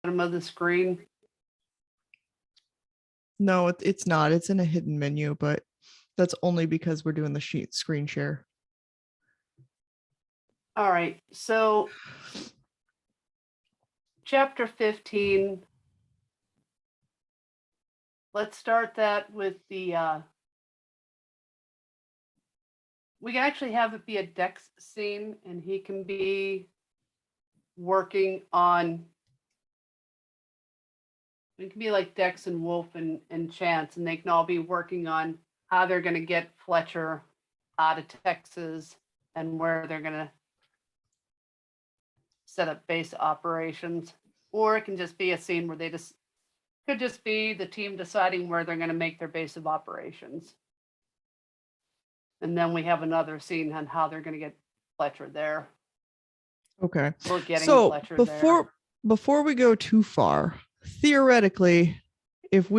of the screen? No, it's not. It's in a hidden menu, but that's only because we're doing the sheet screen share. All right, so chapter 15. Let's start that with the, we can actually have it be a Dex scene, and he can be working on, it can be like Dex and Wolf and Chance, and they can all be working on how they're going to get Fletcher out of Texas and where they're going to set up base operations. Or it can just be a scene where they just, could just be the team deciding where they're going to make their base of operations. And then we have another scene on how they're going to get Fletcher there. Okay. Or getting So Fletcher before we go too far, theoretically, if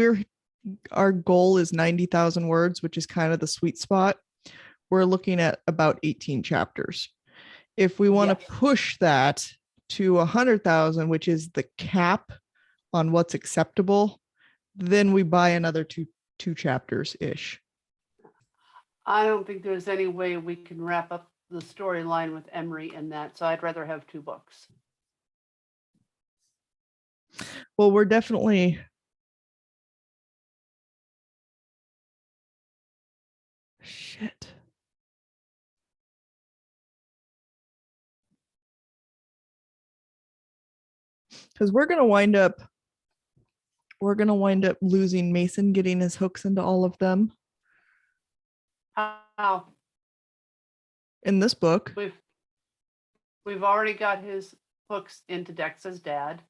our goal is 90,000 words, which is kind of the sweet spot, we're looking at about 18 chapters. If we want to push that to 100,000, which is the cap on what's acceptable, then we buy another two chapters ish. I don't think there's any way we can wrap up the storyline with Emery in that, so I'd rather have 2 books. Well, we're definitely shit. Because we're gonna wind up losing Mason getting his hooks into all of them. How? In this book. We've already got his hooks into Dex's dad.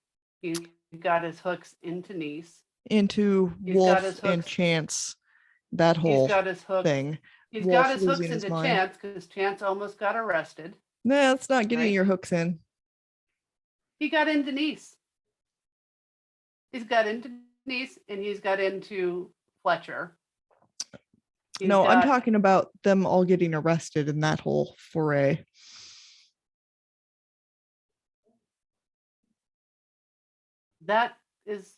He's got his hooks into Niece. Into Wolf and Chance. That whole thing. He's got his hooks into Chance because Chance almost got arrested. Nah, that's not getting your hooks in. He got into Niece. He's got into Niece and he's got into Fletcher. I'm talking about them all getting arrested in that whole foray. That is,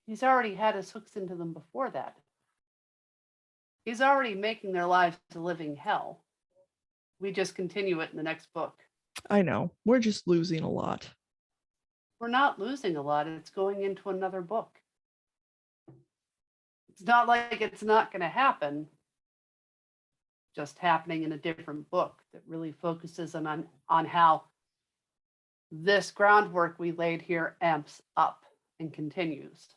he's already had his hooks into them before that. He's already making their lives a living hell. We just continue it in the next book. I know. We're just losing a lot. We're not losing a lot. It's going into another book. It's not like it's not going to happen. Just happening in a different book that really focuses on how this groundwork we laid here amps up and continues,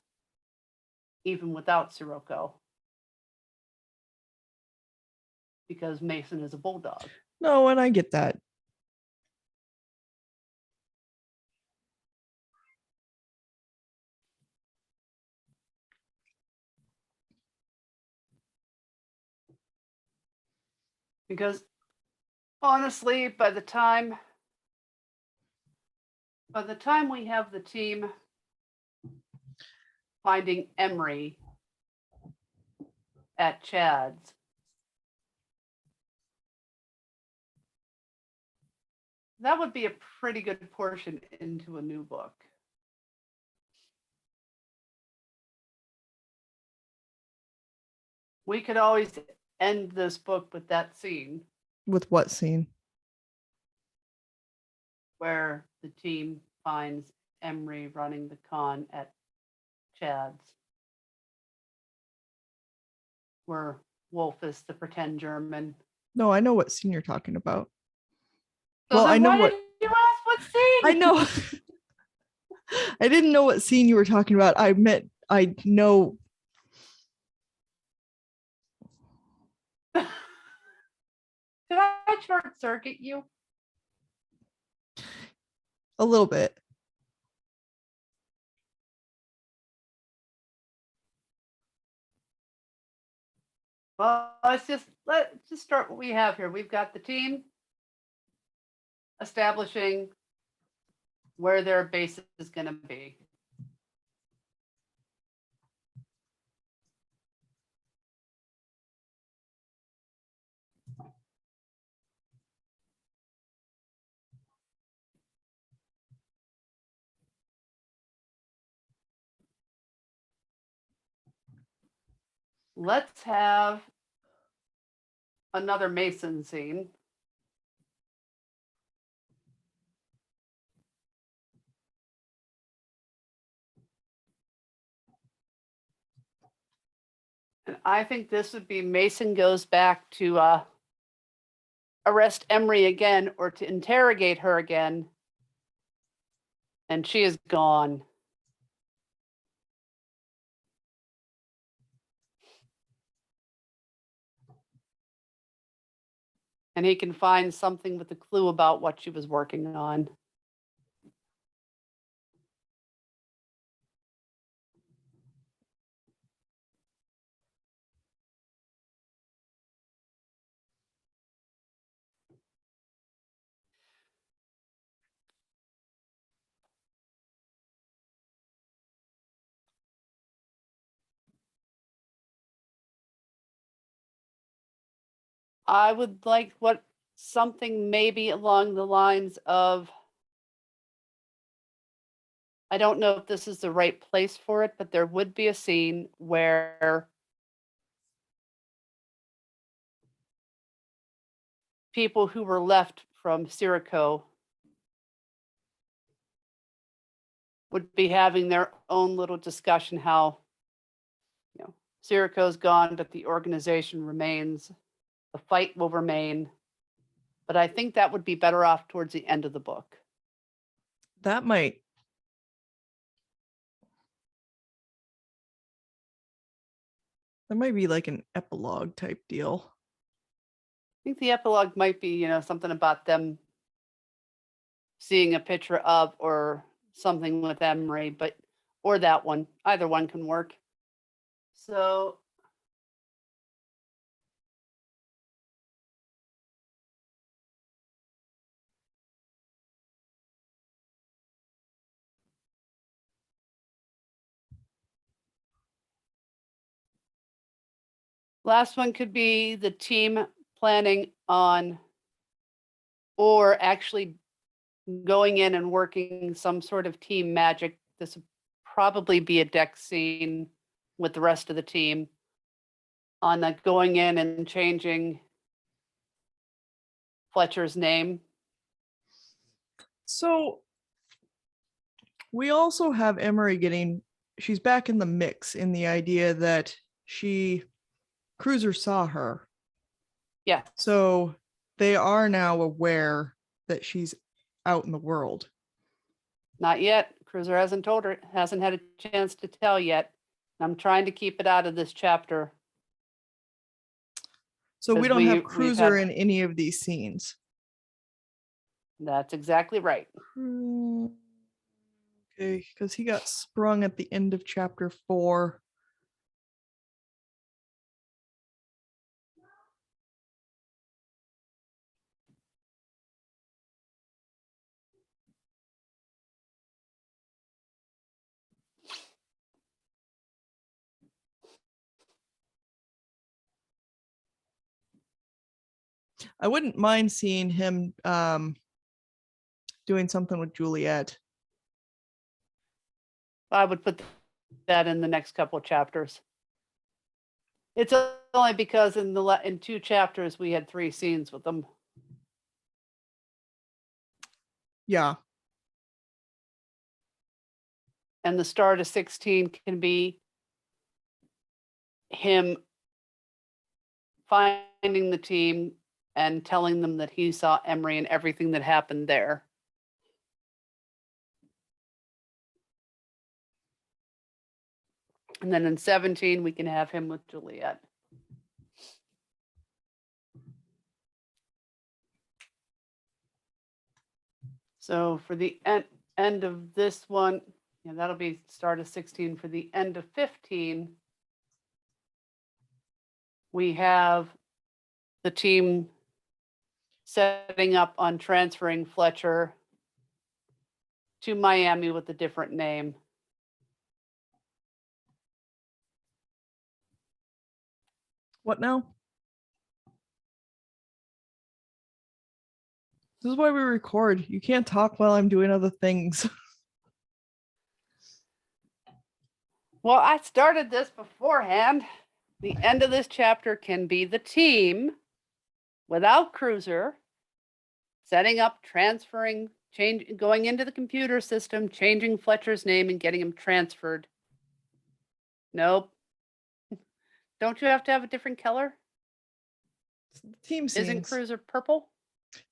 even without Sirocco, because Mason is a bulldog. No, and I get that. Because honestly, by the time we have the team finding Emery at Chad's, that would be a pretty good portion into a new book. We could always end this book with that scene. With what scene? Where the team finds Emery running the con at Chad's. Where Wolf is the pretend German. No, I know what scene you're talking about. So well, I know what. You ask what scene? I know. I didn't know what scene you were talking about. I know. Did I short circuit you? A little bit. Well, let's just start what we have here. We've got the team establishing where their base is going to be. Let's have another Mason scene. And I think this would be Mason goes back to arrest Emery again or to interrogate her again. And she is gone. And he can find something with a clue about what she was working on. I would like something maybe along the lines of, I don't know if this is the right place for it, but there would be a scene where people who were left from Sirocco would be having their own little discussion how, Sirocco's gone, but the organization remains. The fight will remain. But I think that would be better off towards the end of the book. That might be like an epilogue type deal. I think the epilogue might be, something about them seeing a picture of or something with Emery, or that one. Either one can work. So last one could be the team planning on, or actually going in and working some sort of team magic. This would probably be a deck scene with the rest of the team on that, going in and changing Fletcher's name. So we also have Emery she's back in the mix in the idea that Cruiser saw her. Yeah. So they are now aware that she's out in the world. Not yet. Cruiser hasn't told her, hasn't had a chance to tell yet. I'm trying to keep it out of this chapter. So we don't have Cruiser in any of these scenes. That's exactly right. Okay, because he got sprung at the end of chapter 4. I wouldn't mind seeing him doing something with Juliet. I would put that in the next couple of chapters. It's only because in 2 chapters we had 3 scenes with them. Yeah. And the start of 16 can be him finding the team and telling them that he saw Emery and everything that happened there. And then in 17, we can have him with Juliet. So for the end of this one, that'll be start of 16. For the end of 15, we have the team setting up on transferring Fletcher to Miami with a different name. What now? This is why we record. You can't talk while I'm doing other things. Well, I started this beforehand. The end of this chapter can be the team without Cruiser setting up, transferring, going into the computer system, changing Fletcher's name and getting him transferred. Nope. Don't you have to have a different color? Team Isn't scenes. Cruiser purple?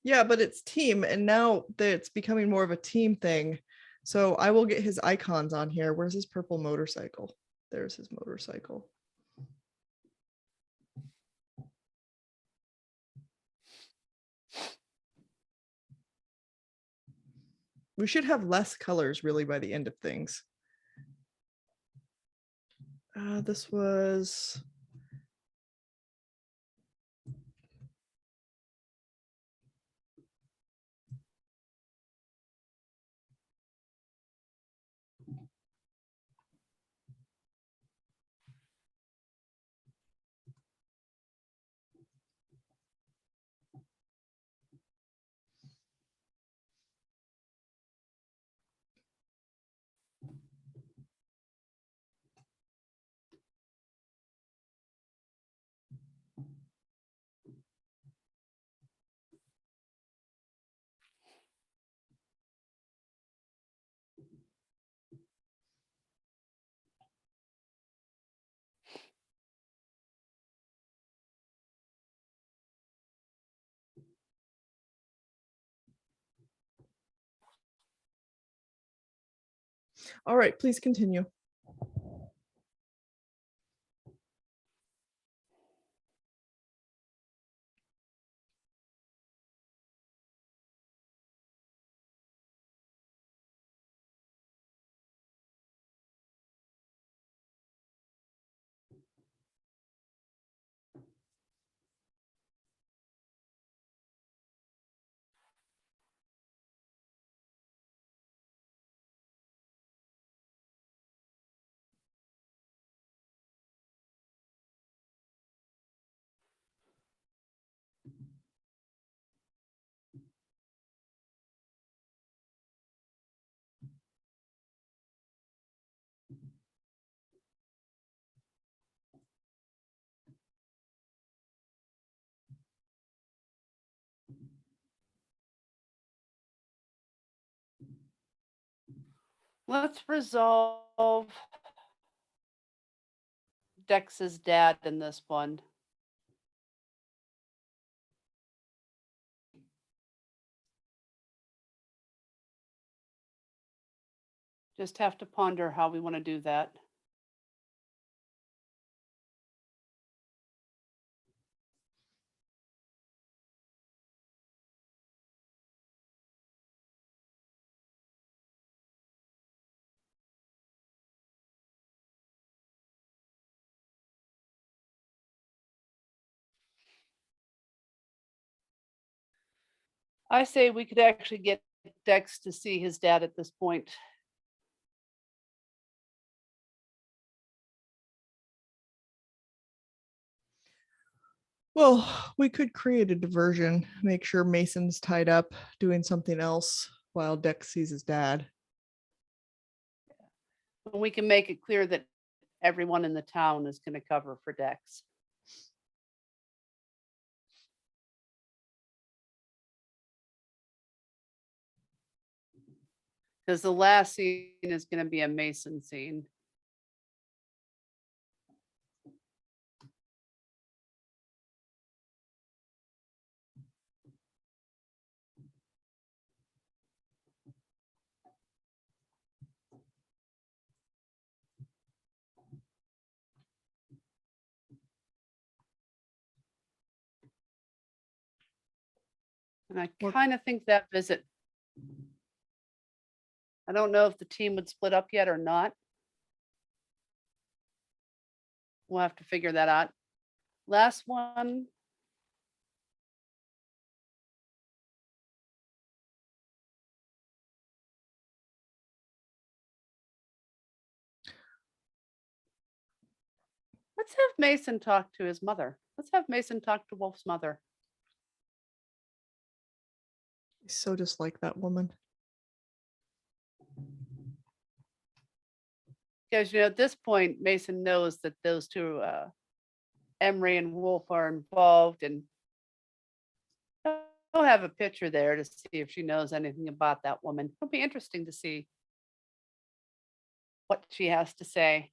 Yeah, but it's team, and now that it's becoming more of a team thing. So I will get his icons on here. Where's his purple motorcycle? There's his motorcycle. We should have less colors really by the end of things. This was all right. Please continue. Let's resolve Dex's dad in this one. Just have to ponder how we want to do that. I say we could actually get Dex to see his dad at this point. Well, we could create a diversion, make sure Mason's tied up doing something else while Dex sees his dad. And we can make it clear that everyone in the town is going to cover for Dex. Because the last scene is going to be a Mason scene. And I kind of think that visit, I don't know if the team would split up yet or not. We'll have to figure that out. Last one. Let's have Mason talk to his mother. Let's have Mason talk to Wolf's mother. I so dislike that woman. Because, you know, at this point, Mason knows that those two Emery and Wolf are involved, and I'll have a picture there to see if she knows anything about that woman. It'll be interesting to see what she has to say.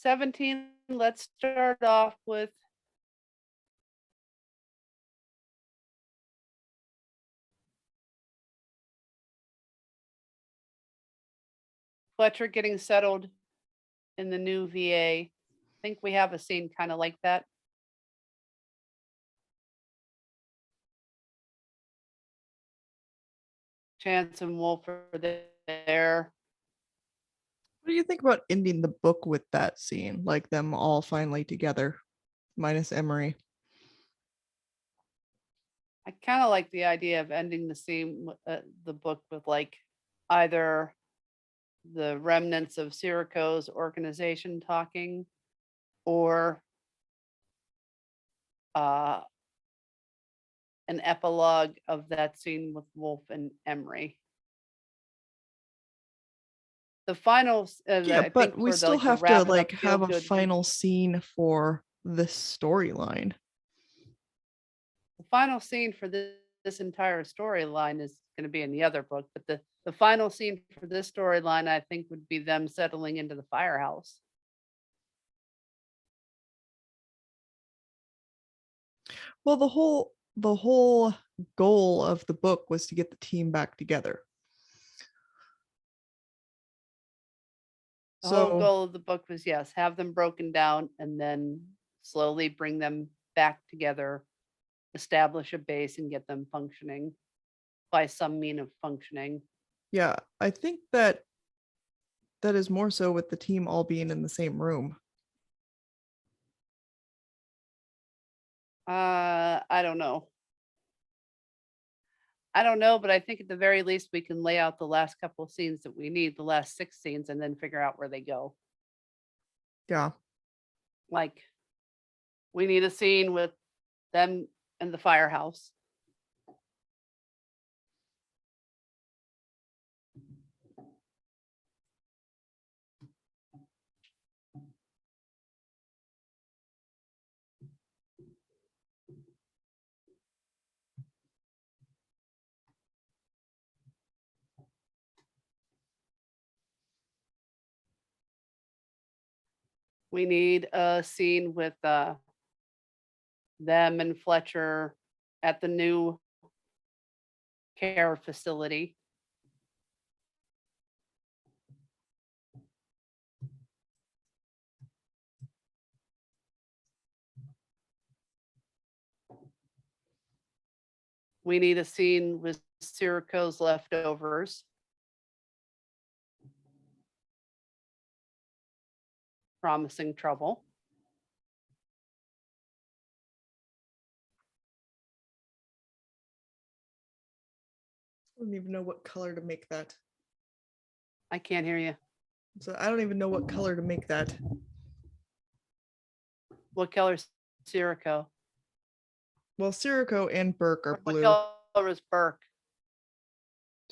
'17, let's start off with Fletcher getting settled in the new VA. I think we have a scene kind of like that. Chance and Wolf are there. What do you think about ending the book with that scene, like them all finally together, minus Emery? I kind of like the idea of ending the scene, the book with like either the remnants of Sirocco's organization talking, or uh, an epilogue of that scene with Wolf and Emery. The finals, Yeah, I but think we for the, still like, to have to wrap it up, like feel have a good. final scene for this storyline. The final scene for this entire storyline is going to be in the other book, but the final scene for this storyline, I think, would be them settling into the firehouse. Well, the whole goal of the book was to get the team back together. The whole So goal of the book was, yes, have them broken down and then slowly bring them back together, establish a base and get them functioning by some mean of functioning. yeah, I think that that is more so with the team all being in the same room. I don't know. I don't know, but I think at the very least we can lay out the last couple of scenes that we need, the last 6 scenes, and then figure out where they go. Yeah. Like, we need a scene with them in the firehouse. We need a scene with them and Fletcher at the new care facility. We need a scene with Sirocco's leftovers. Promising trouble. I don't even know what color to make that. I can't hear you. So I don't even know what color to make that. What color's Sirocco? Well, Sirocco and Burke are What blue. color is Burke?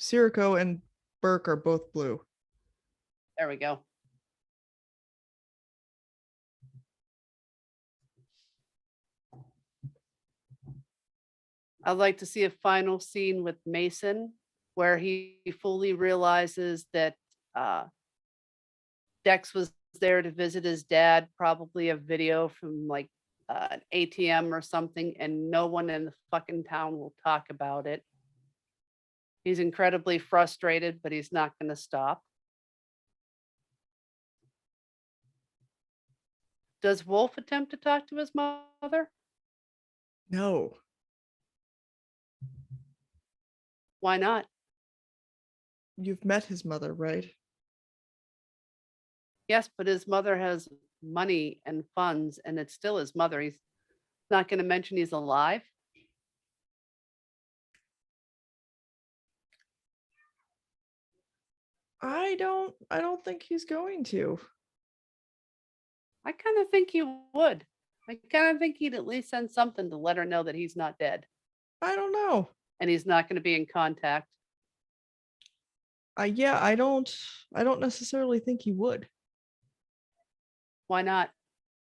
Sirocco and Burke are both blue. There we go. I'd like to see a final scene with Mason where he fully realizes that Dex was there to visit his dad, probably a video from like an ATM or something, and no one in the fucking town will talk about it. He's incredibly frustrated, but he's not going to stop. Does Wolf attempt to talk to his mother? No. Why not? You've met his mother, right? Yes, but his mother has money and funds, and it's still his mother. He's not going to mention he's alive. I don't think he's going to. I kind of think he would. I kind of think he'd at least send something to let her know that he's not dead I don't know. and he's not going to be in contact. Yeah, I don't necessarily think he would. Why not?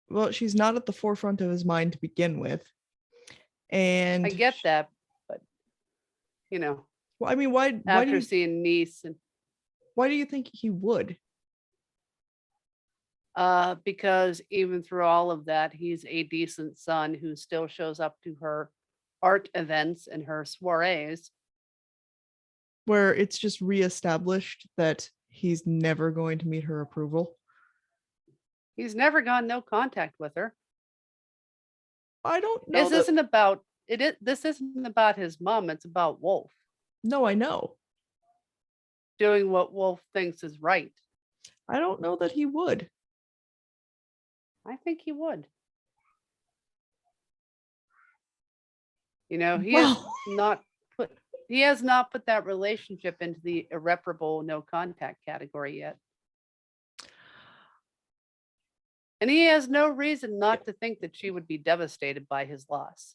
Well, she's not at the forefront of his mind to begin with. And I get that, but you know, well, I mean, why do after you seeing niece and why do you think he would? because even through all of that, he's a decent son who still shows up to her art events and her soirees. Where it's just reestablished that he's never going to meet her approval. He's never gone no contact with her. I don't know. This isn't about it. This isn't about his mom. It's about Wolf No, I know. doing what Wolf thinks is right. I don't know that he would. I think he would. You know, Well, he has not put that relationship into the irreparable no contact category yet. And he has no reason not to think that she would be devastated by his loss.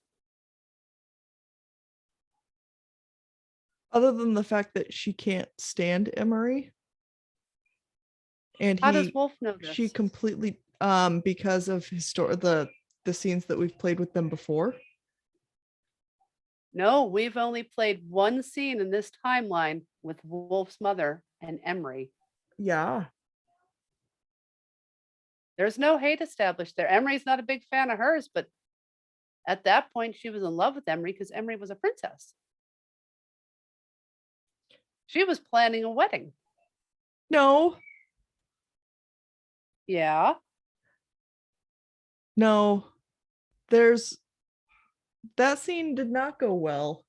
other than the fact that she can't stand Emery, and How does Wolf know she this? completely because of the scenes that we've played with them before. No, we've only played one scene in this timeline with Wolf's mother and Emery. Yeah. There's no hate established there. Emery's not a big fan of hers, but at that point, she was in love with Emery because Emery was a princess. She was planning a wedding. No. Yeah. No. That scene did not go well.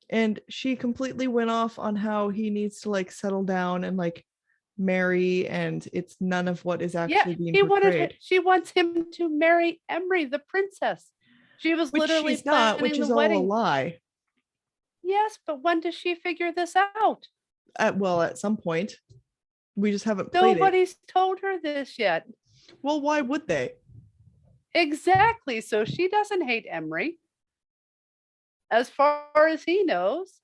And she completely went off on how he needs to like settle down and like marry, and it's none of what is actually being portrayed. She wants him to marry Emery, the princess. She was Which literally she's not, which planning is the all a wedding. lie. Yes, but when does she figure this out? At some point. We just haven't played it. Nobody's told her this yet. Well, why would they? Exactly. So she doesn't hate Emery. As far as he knows.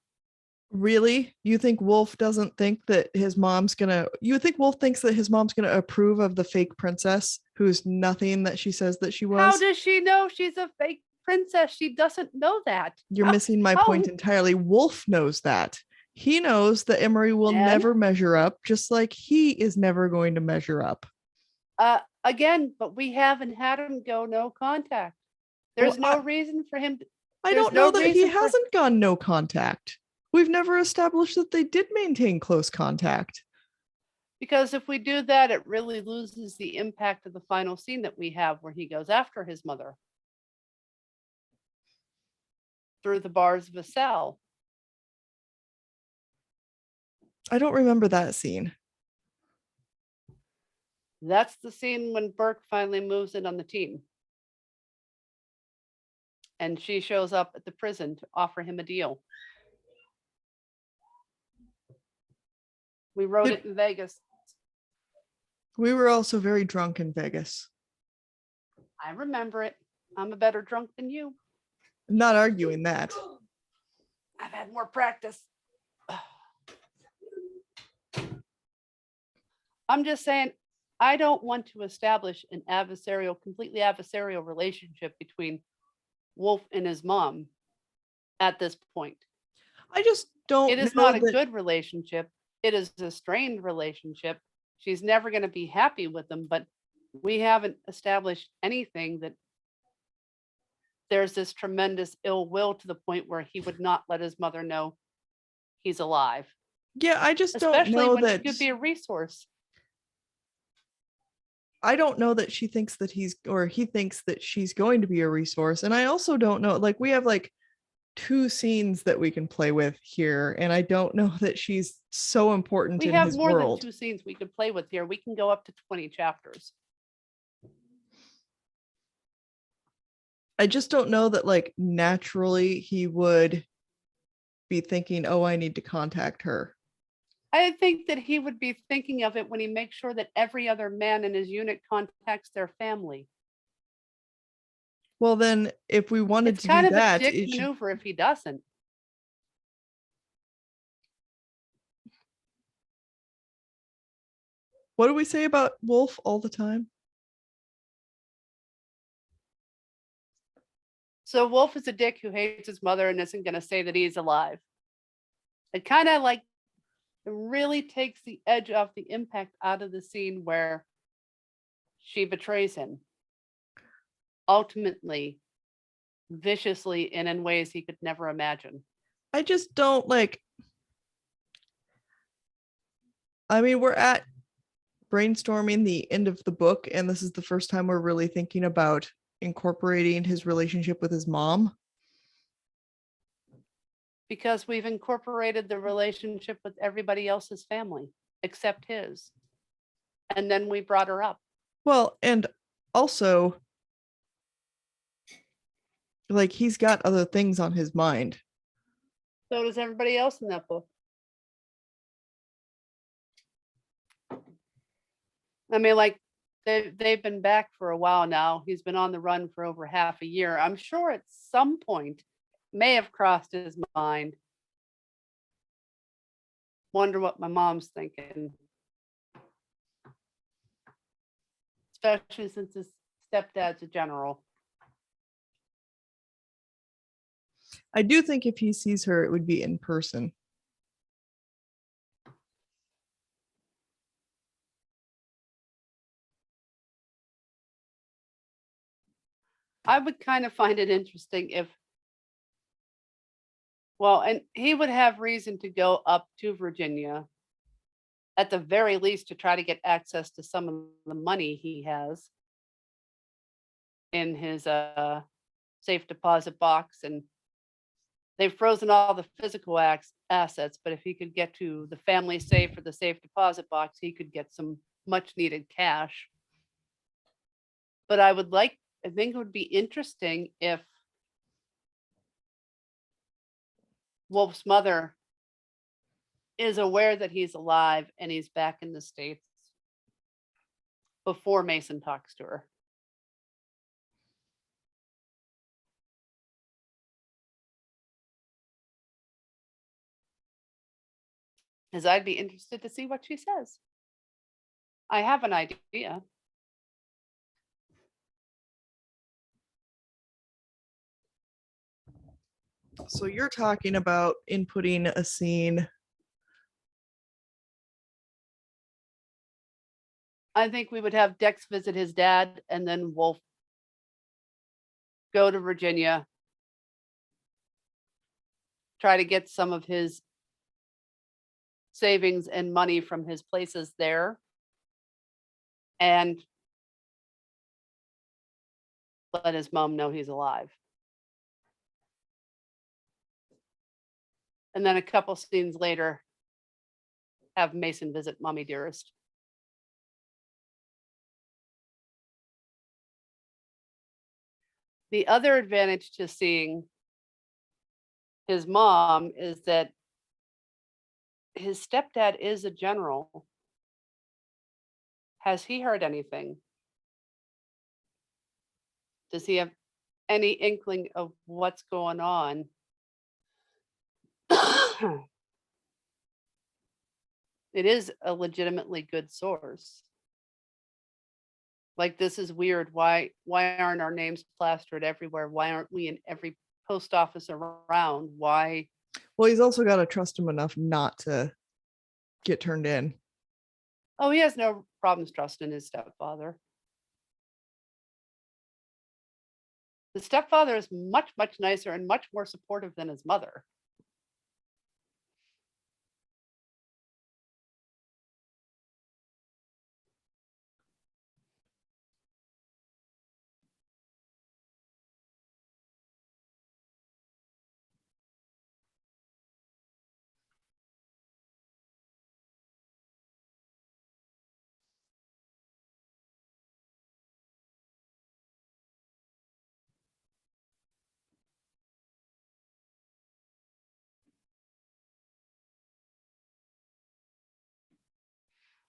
Really? You think Wolf doesn't think that his mom's gonna you think Wolf thinks that his mom's gonna approve of the fake princess who's nothing that she says that she was? How does she know she's a fake princess? She doesn't know that. You're missing my point entirely. Wolf knows that. He knows that Emery will never measure up, just like he is never going to measure up. Again, but we haven't had him go no contact. There's no reason for him. I don't know that he hasn't gone no contact. We've never established that they did maintain close contact. Because if we do that, it really loses the impact of the final scene that we have where he goes after his mother through the bars of a cell. I don't remember that scene. That's the scene when Burke finally moves in on the team. And she shows up at the prison to offer him a deal. We wrote it in Vegas. We were also very drunk in Vegas. I remember it. I'm a better drunk than you. I'm not arguing that. I've had more practice. I'm just saying, I don't want to establish an completely adversarial relationship between Wolf and his mom at this point. I just don't know. It is not a good relationship. It is a strained relationship. She's never going to be happy with him, but we haven't established anything that there's this tremendous ill will to the point where he would not let his mother know he's alive. Yeah, I just don't know that he could be a resource. I don't know that she thinks that he thinks that she's going to be a resource. And I also don't know, like, we have like 2 scenes that we can play with here. And I don't know that she's so important in his world. We have more than 2 scenes we could play with here. We can go up to 20 chapters. I just don't know that like naturally he would be thinking, oh, I need to contact her. I think that he would be thinking of it when he makes sure that every other man in his unit contacts their family. Well, then if we wanted It's to kind do of a that, dick it should, maneuver if he doesn't. what do we say about Wolf all the time? So Wolf is a dick who hates his mother and isn't going to say that he's alive. It kind of like it really takes the edge off the impact out of the scene where she betrays him. Ultimately, viciously and in ways he could never imagine. I just don't like, I mean, we're at brainstorming the end of the book, and this is the first time we're really thinking about incorporating his relationship with his mom. Because we've incorporated the relationship with everybody else's family except his. And then we brought her up. Well, and also, like, he's got other things on his mind. So does everybody else in that book. I mean, like, they've been back for a while now. He's been on the run for over half a year. I'm sure at some point may have crossed his mind. Wonder what my mom's thinking. Especially since his stepdad's a general. I do think if he sees her, it would be in person. I would kind of find it interesting if, well, and he would have reason to go up to Virginia at the very least to try to get access to some of the money he has in his safe deposit box. And they've frozen all the physical assets, but if he could get to the family safe or the safe deposit box, he could get some much needed cash. But I think it would be interesting if Wolf's mother is aware that he's alive and he's back in the States before Mason talks to her. Because I'd be interested to see what she says. I have an idea. So you're talking about inputting a scene. I think we would have Dex visit his dad and then Wolf go to Virginia, try to get some of his savings and money from his places there, and let his mom know he's alive. And then a couple scenes later, have Mason visit Mommy Dearest. The other advantage to seeing his mom is that his stepdad is a general. Has he heard anything? Does he have any inkling of what's going on? It is a legitimately good source. Like, this is weird. Why aren't our names plastered everywhere? Why aren't we in every post office around? Why? Well, he's also got to trust him enough not to get turned in. Oh, he has no problems trusting his stepfather. The stepfather is much, much nicer and much more supportive than his mother.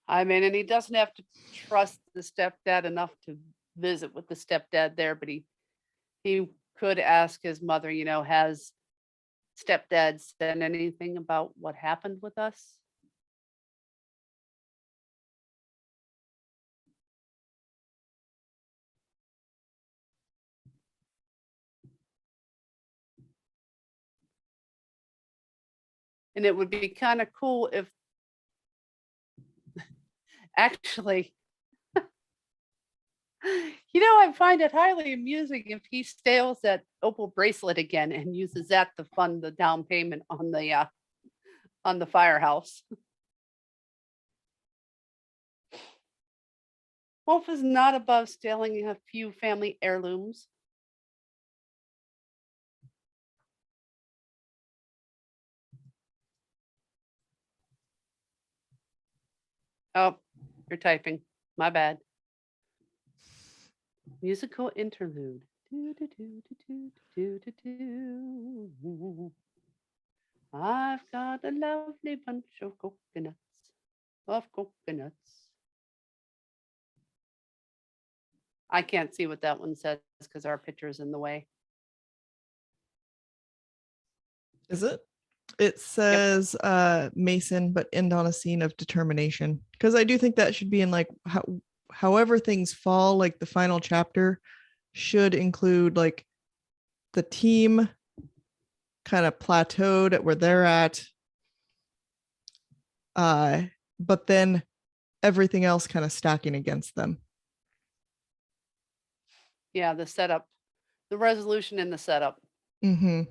I mean, and he doesn't have to trust the stepdad enough to visit with the stepdad there, but he He could ask his mother, has stepdad said anything about what happened with us? And it would be kind of cool if actually, I find it highly amusing if he steals that opal bracelet again and uses that to fund the down payment on the firehouse. Wolf is not above stealing a few family heirlooms. Oh, you're typing. My bad. Musical interlude. Do, do, do, do, do, do, do, do. I've got a lovely bunch of coconuts. I can't see what that one says because our picture is in the way. Is it? It says Mason, but end on a scene of determination. Because I do think that should be in like however things fall, like the final chapter should include like the team kind of plateaued at where they're at. But then everything else kind of stacking against them. Yeah, the setup, the resolution and the setup. Mm-hmm.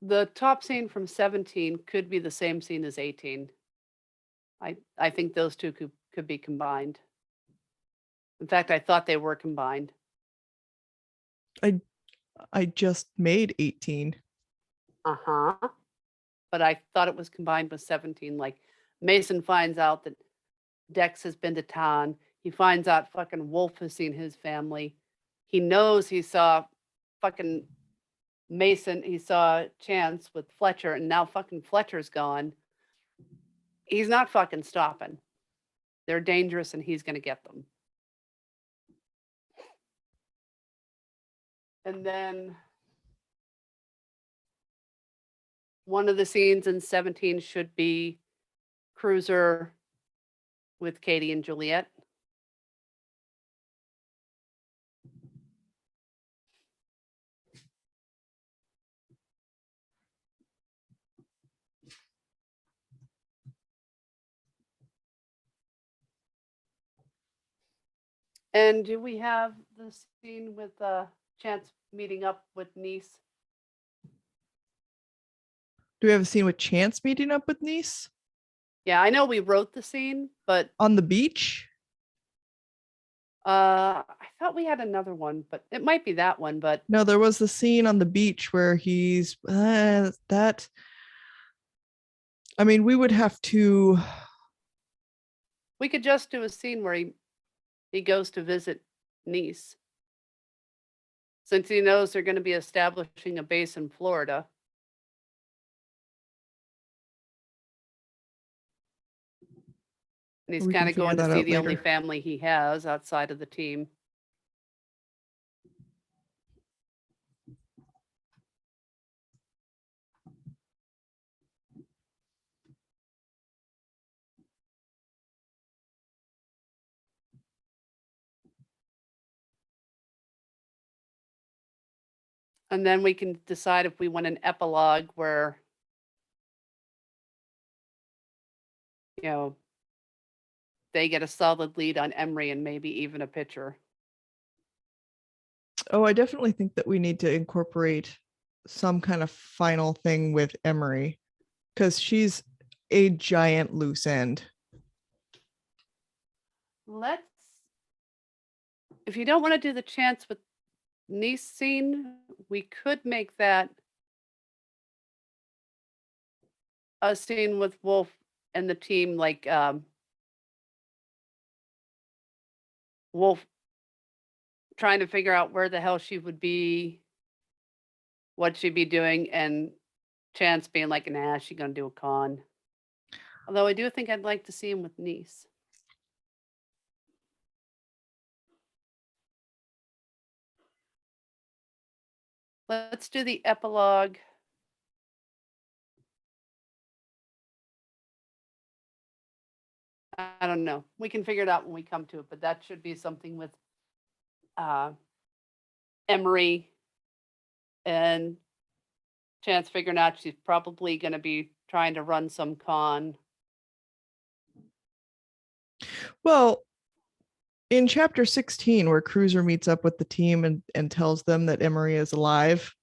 The top scene from 17 could be the same scene as 18. I think those two could be combined. In fact, I thought they were combined. I just made 18. Uh-huh. But I thought it was combined with 17. Like Mason finds out that Dex has been to town. He finds out fucking Wolf has seen his family. He knows he saw fucking Mason. He saw Chance with Fletcher, and now fucking Fletcher's gone. He's not fucking stopping. They're dangerous and he's going to get them. And then one of the scenes in 17 should be Cruiser with Katie and Juliet. And do we have the scene with Chance meeting up with Niece? Do we have a scene with Chance meeting up with Niece? Yeah, I know we wrote the scene, but on the beach? I thought we had another one, but it might be that one. But no, there was the scene on the beach where he's that. I mean, we would have to. We could just do a scene where he goes to visit Niece, since he knows they're going to be establishing a base in Florida. And he's kind of going to see the only family he has outside of the team. And then we can decide if we want an epilogue where, they get a solid lead on Emery and maybe even a pitcher. Oh, I definitely think that we need to incorporate some kind of final thing with Emery because she's a giant loose end. If you don't want to do the Chance with Niece scene, we could make that a scene with Wolf and the team, like Wolf trying to figure out where the hell she would be, what she'd be doing, and Chance being like, nah, she's gonna do a con. Although I do think I'd like to see him with Nice. Let's do the epilogue. I don't know. We can figure it out when we come to it, but that should be something with uh, Emery and Chance figuring out she's probably going to be trying to run some con. Well, in chapter 16, where Cruiser meets up with the team and tells them that Emery is alive,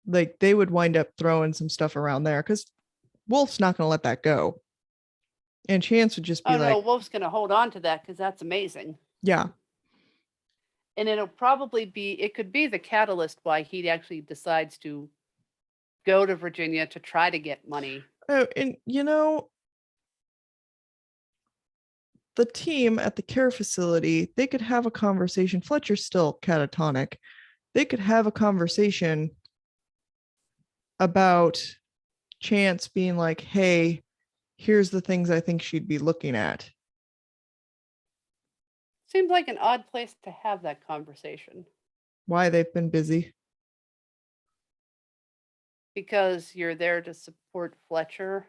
like they would wind up throwing some stuff around there because Wolf's not going to let that go. And Chance would just be Oh like, no, Wolf's going to hold on to that because that's amazing. yeah. And it'll probably be, it could be the catalyst why he actually decides to go to Virginia to try to get money. Oh, and you know, the team at the care facility, they could have a conversation. Fletcher's still catatonic. They could have a conversation about Chance being like, hey, here's the things I think she'd be looking at. Seems like an odd place to have that conversation. Why they've been busy. Because you're there to support Fletcher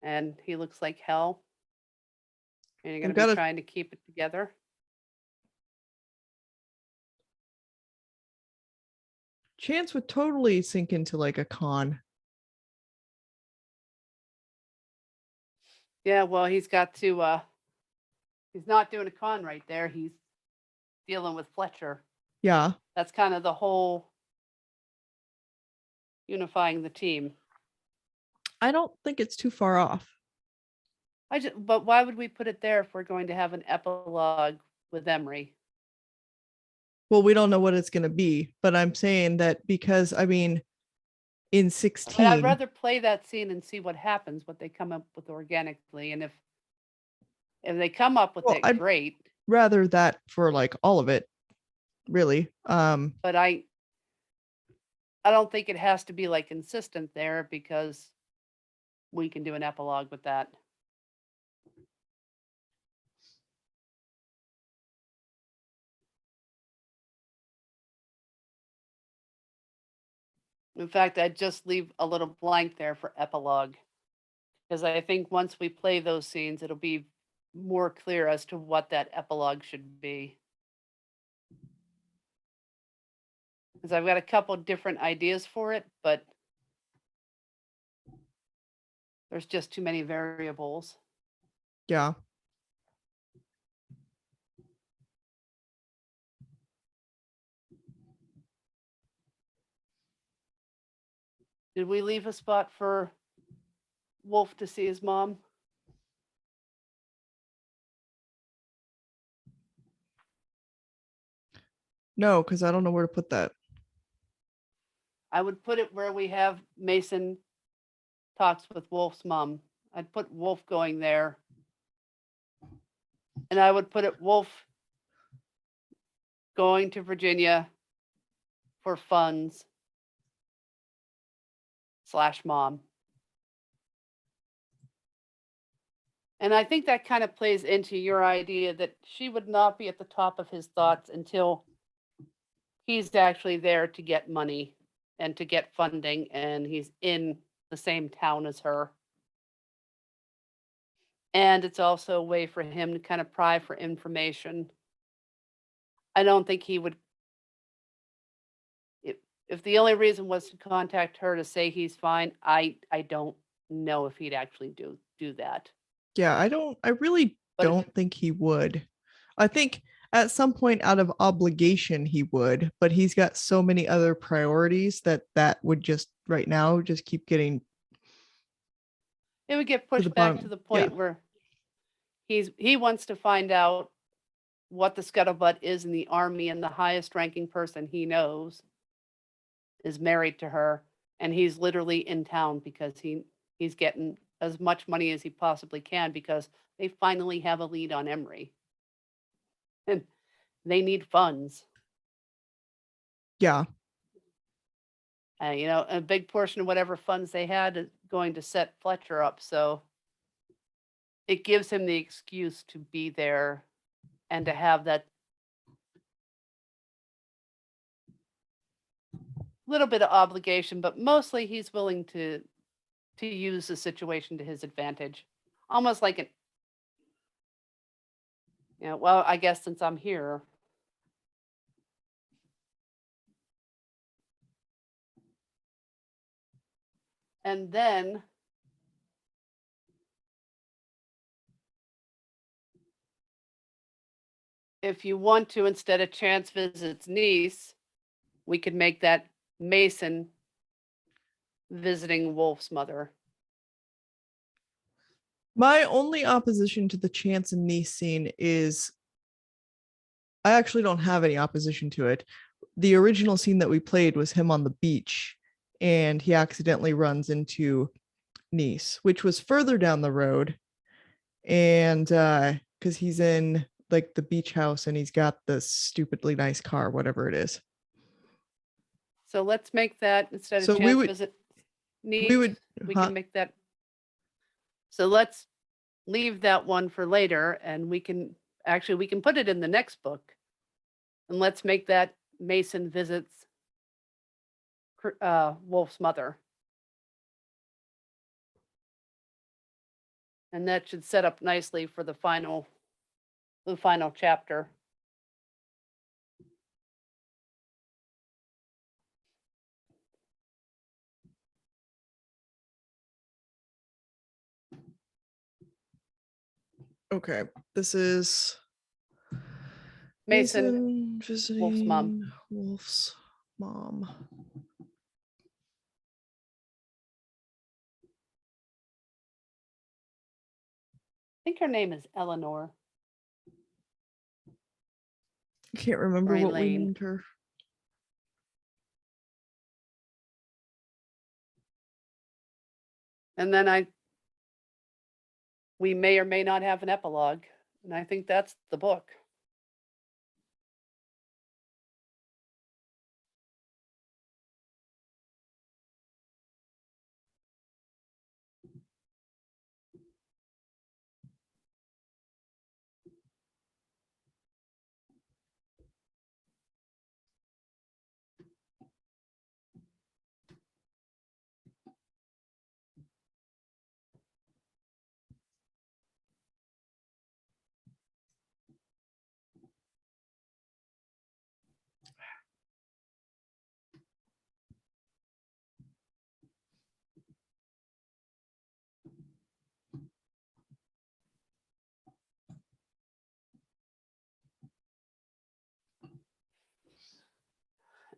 and he looks like hell. And you're going to be trying to keep it together. Chance would totally sink into like a con. Yeah, well, he's got to, he's not doing a con right there. He's dealing with Fletcher. Yeah. That's kind of the whole unifying the team. I don't think it's too far off. But why would we put it there if we're going to have an epilogue with Emery? Well, we don't know what it's going to be, but I'm saying that because, I mean, in 16. I'd rather play that scene and see what happens, what they come up with organically. And if they come up with it, great. Rather that for like all of it, really. But I don't think it has to be like consistent there because we can do an epilogue with that. In fact, I'd just leave a little blank there for epilogue because I think once we play those scenes, it'll be more clear as to what that epilogue should be. Because I've got a couple different ideas for it, but there's just too many variables. Yeah. Did we leave a spot for Wolf to see his mom? No, because I don't know where to put that. I would put it where we have Mason talks with Wolf's mom. I'd put Wolf going there. And I would put it Wolf going to Virginia for funds / mom. And I think that kind of plays into your idea that she would not be at the top of his thoughts until he's actually there to get money and to get funding, and he's in the same town as her. And it's also a way for him to kind of pry for information. I don't think he would, if the only reason was to contact her to say he's fine, I don't know if he'd actually do that. Yeah, I really don't think he would. I think at some point out of obligation he would, but he's got so many other priorities that would just right now just keep getting. It would get pushed back to the point where he wants to find out what the scuttlebutt is in the army, and the highest ranking person he knows is married to her, and he's literally in town because he's getting as much money as he possibly can because they finally have a lead on Emery. And they need funds. Yeah. You know, a big portion of whatever funds they had is going to set Fletcher up, so it gives him the excuse to be there and to have that little bit of obligation, but mostly he's willing to use the situation to his advantage. Almost like an, you know, well, I guess since I'm here. And then if you want to, instead of Chance visits niece, we could make that Mason visiting Wolf's mother. My only opposition to the Chance and niece scene is I actually don't have any opposition to it. The original scene that we played was him on the beach and he accidentally runs into niece, which was further down the road. And because he's in like the beach house and he's got this stupidly nice car, whatever it is. So let's make that instead of So Chance visit niece, we huh? can make that. So let's leave that one for later, and we can put it in the next book, and let's make that Mason visits Wolf's mother, and that should set up nicely for the final chapter. Okay, this is Mason, visiting Wolf's mom. Wolf's mom. I think her name is Eleanor. I can't remember Or what we Elaine. named her. And then we may or may not have an epilogue, and I think that's the book.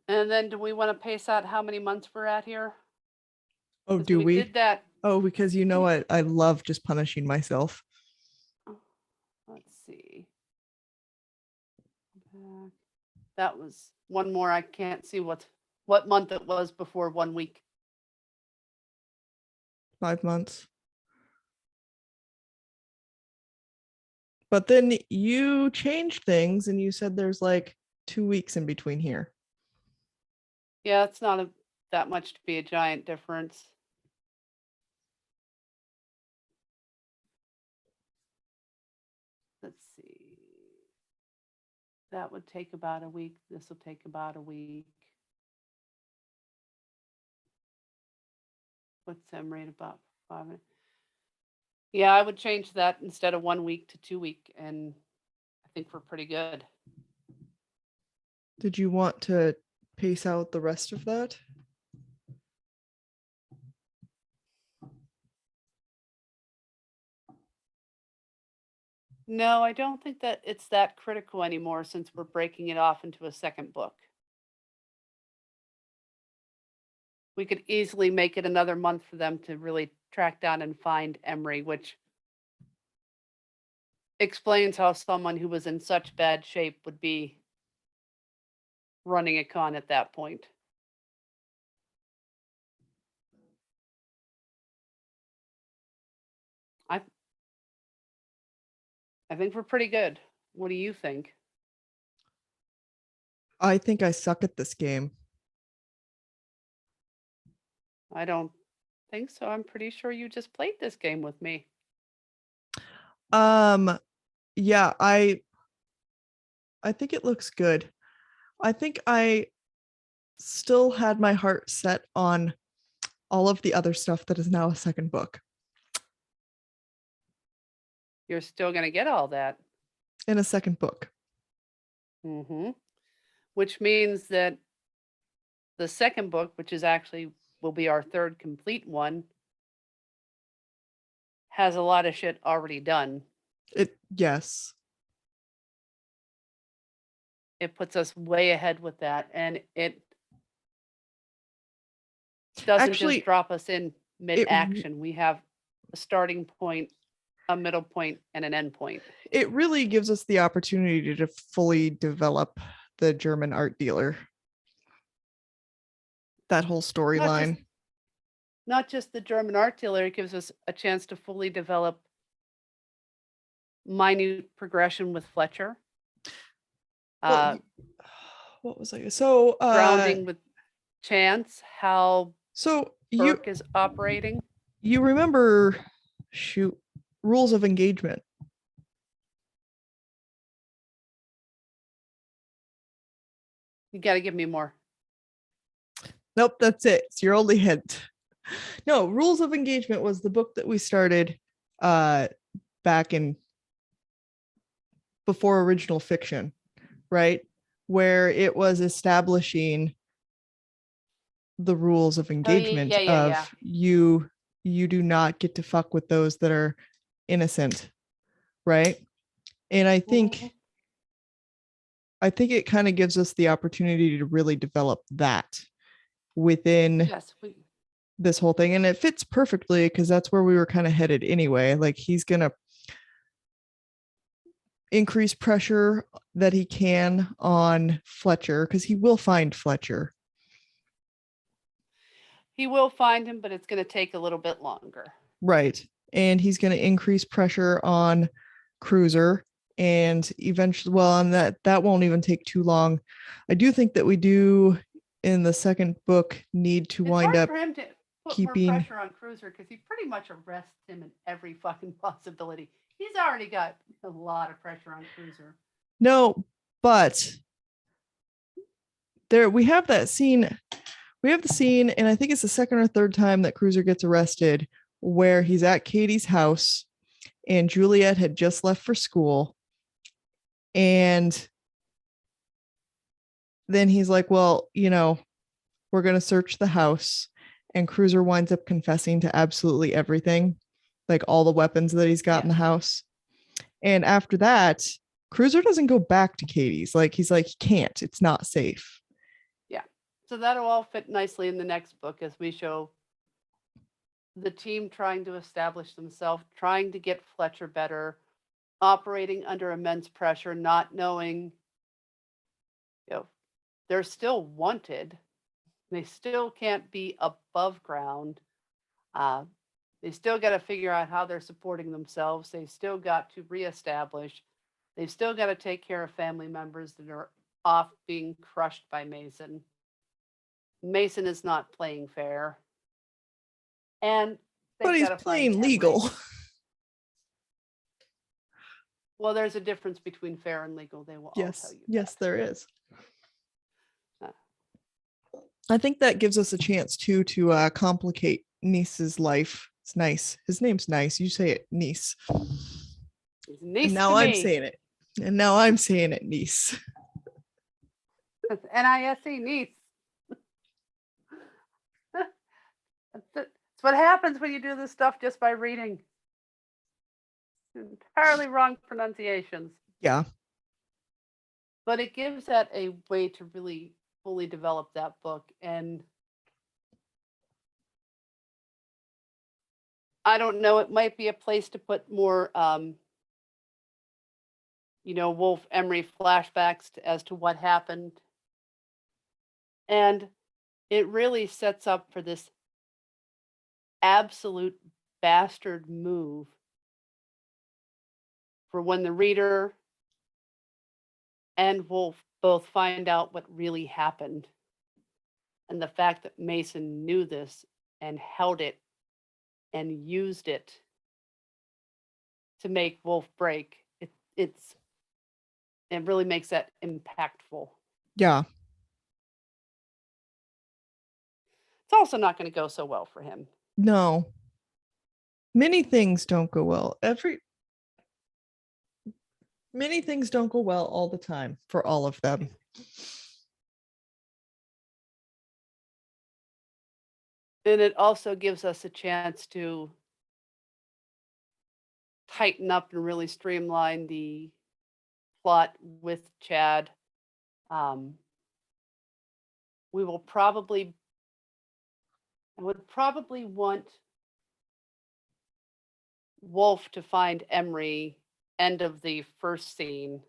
And then do we want to pace out how many months we're at here? Oh, 'Cause do we? did that. Oh, because you know what? I love just punishing myself. Let's see. That was one more. I can't see what month it was before 1 week. 5 months. But then you changed things and you said there's like 2 weeks in between here. Yeah, it's not that much to be a giant difference. Let's see. That would take about a week. This will take about a week. Puts them right about 5 minutes. Yeah, I would change that instead of 1 week to 2 week, and I think we're pretty good. Did you want to pace out the rest of that? No, I don't think that it's that critical anymore since we're breaking it off into a second book. We could easily make it another month for them to really track down and find Emery, which explains how someone who was in such bad shape would be running a con at that point. I think we're pretty good. What do you think? I think I suck at this game. I don't think so. I'm pretty sure you just played this game with me. Yeah, I think it looks good. I think I still had my heart set on all of the other stuff that is now a second book. You're still going to get all that. In a second book. Which means that the second book, which is actually will be our third complete one, has a lot of shit already done. Yes. It puts us way ahead with that, and it doesn't Actually, just drop us in mid-action. We have a starting point, a middle point, and an end point. It really gives us the opportunity to fully develop the German art dealer. That whole storyline. Not just the German art dealer, it gives us a chance to fully develop minute progression with Fletcher. Well, what was I? So grounding with Chance, how Burke is operating. You remember, rules of engagement. You got to give me more. Nope, that's it. It's your only hint. No, Rules of Engagement was the book that we started back in before original fiction, right? Where it was establishing the rules of engagement you do not get to fuck with those that are innocent, right? And I think it kind of gives us the opportunity to really develop that within this whole thing. And it fits perfectly because that's where we were kind of headed anyway. Like he's going to increase pressure that he can on Fletcher because he will find Fletcher. He will find him, but it's going to take a little bit longer. Right. And he's going to increase pressure on Cruiser. And eventually, well, on that won't even take too long. I do think that we do in the second book need to wind up for him to put keeping more pressure on Cruiser because he pretty much arrests him in every fucking possibility. He's already got a lot of pressure on Cruiser. No, but there we have that scene. We have the scene, and I think it's the second or third time that Cruiser gets arrested, where he's at Katie's house, and Juliet had just left for school, and then he's like, well, we're going to search the house. And Cruiser winds up confessing to absolutely everything, like all the weapons that he's got in the house. And after that, Cruiser doesn't go back to Katie's. Like, he's like, he can't. It's not safe. Yeah. So that'll all fit nicely in the next book as we show the team trying to establish themselves, trying to get Fletcher better, operating under immense pressure, not knowing, they're still wanted. They still can't be above ground. They still got to figure out how they're supporting themselves. They've still got to reestablish. They've still got to take care of family members that are off being crushed by Mason. Mason is not playing fair. And but he's playing legal. Well, there's a difference between fair and legal. They will all tell you that. Yes, there is. I think that gives us a chance to complicate Nice's life. It's nice. His name's Nice. You say it, Nice. Nice. Now I'm saying it. And now I'm saying it, Nice. It's N-I-S-E, Nice. That's what happens when you do this stuff just by reading. Entirely wrong pronunciations. Yeah. But it gives that a way to really fully develop that book. And I don't know, it might be a place to put more, Wolf Emery flashbacks as to what happened. And it really sets up for this absolute bastard move for when the reader and Wolf both find out what really happened. And the fact that Mason knew this and held it and used it to make Wolf break, it really makes that impactful. Yeah. It's also not going to go so well for him. No. Many things don't go well. Many things don't go well all the time for all of them. And it also gives us a chance to tighten up and really streamline the plot with Chad. We will probably, I would probably want Wolf to find Emery end of the first scene.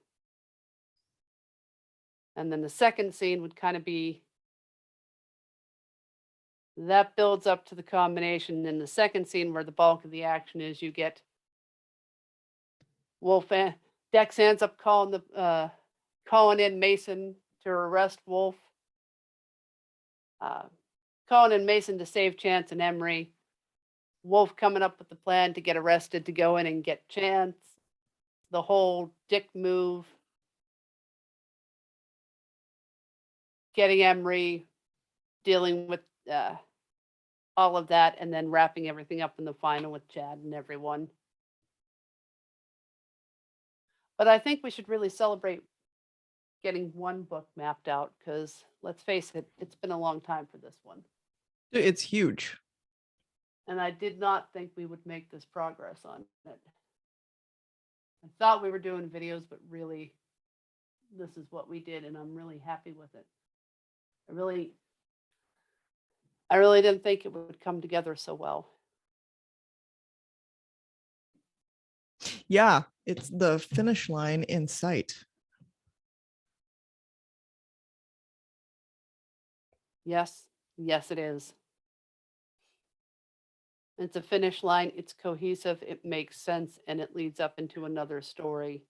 And then the second scene would kind of be, that builds up to the combination. In the second scene where the bulk of the action is, you get Wolf and Dex ends up calling in Mason to arrest Wolf. Calling in Mason to save Chance and Emery. Wolf coming up with the plan to get arrested to go in and get Chance. The whole dick move. Getting Emery, dealing with all of that, and then wrapping everything up in the final with Chad and everyone. But I think we should really celebrate getting one book mapped out, because let's face it, it's been a long time for this one. It's huge. And I did not think we would make this progress on it. I thought we were doing videos, but really, this is what we did, and I'm really happy with it. I really didn't think it would come together so well. Yeah, it's the finish line in sight. Yes, it is. It's a finish line, it's cohesive, it makes sense, and it leads up into another story.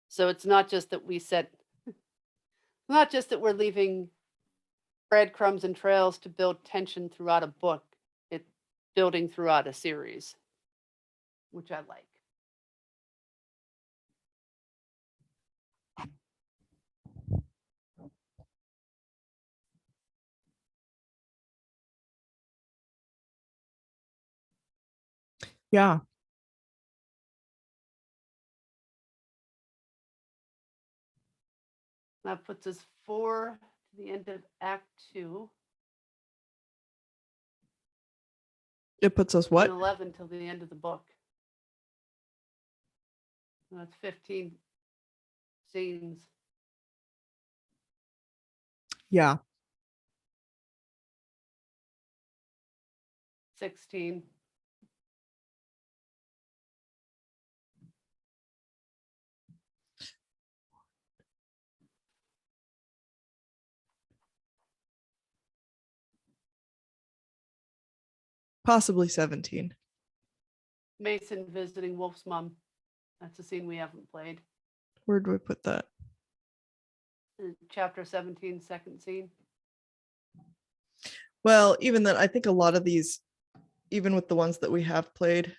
So it's not just that not just that we're leaving breadcrumbs and trails to build tension throughout a book, it's building throughout a series, which I like. Yeah. That puts us 4 to the end of Act 2. It puts us what? And 11 till the end of the book. That's 15 scenes. Yeah. 16. Possibly 17. Mason visiting Wolf's mom. That's a scene we haven't played. Where do I put that? Chapter 17, second scene. Well, even then, I think a lot of these, even with the ones that we have played,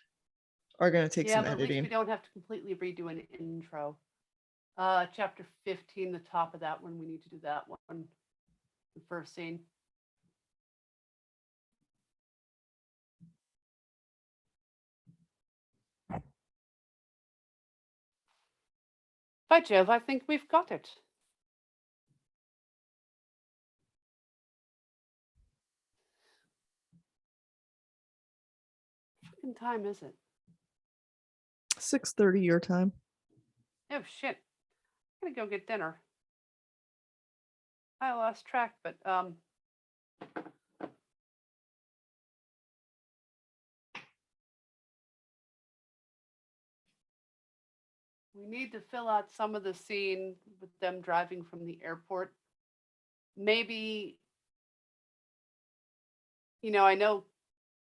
are going to take some but editing. At least we don't have to completely redo an intro. Chapter 15, the top of that one, we need to do that one. The first scene. By Jove, I think we've got it. What time is it? 6:30 your time. Oh shit. I'm gonna go get dinner. I lost track, but we need to fill out some of the scene with them driving from the airport. Maybe, I know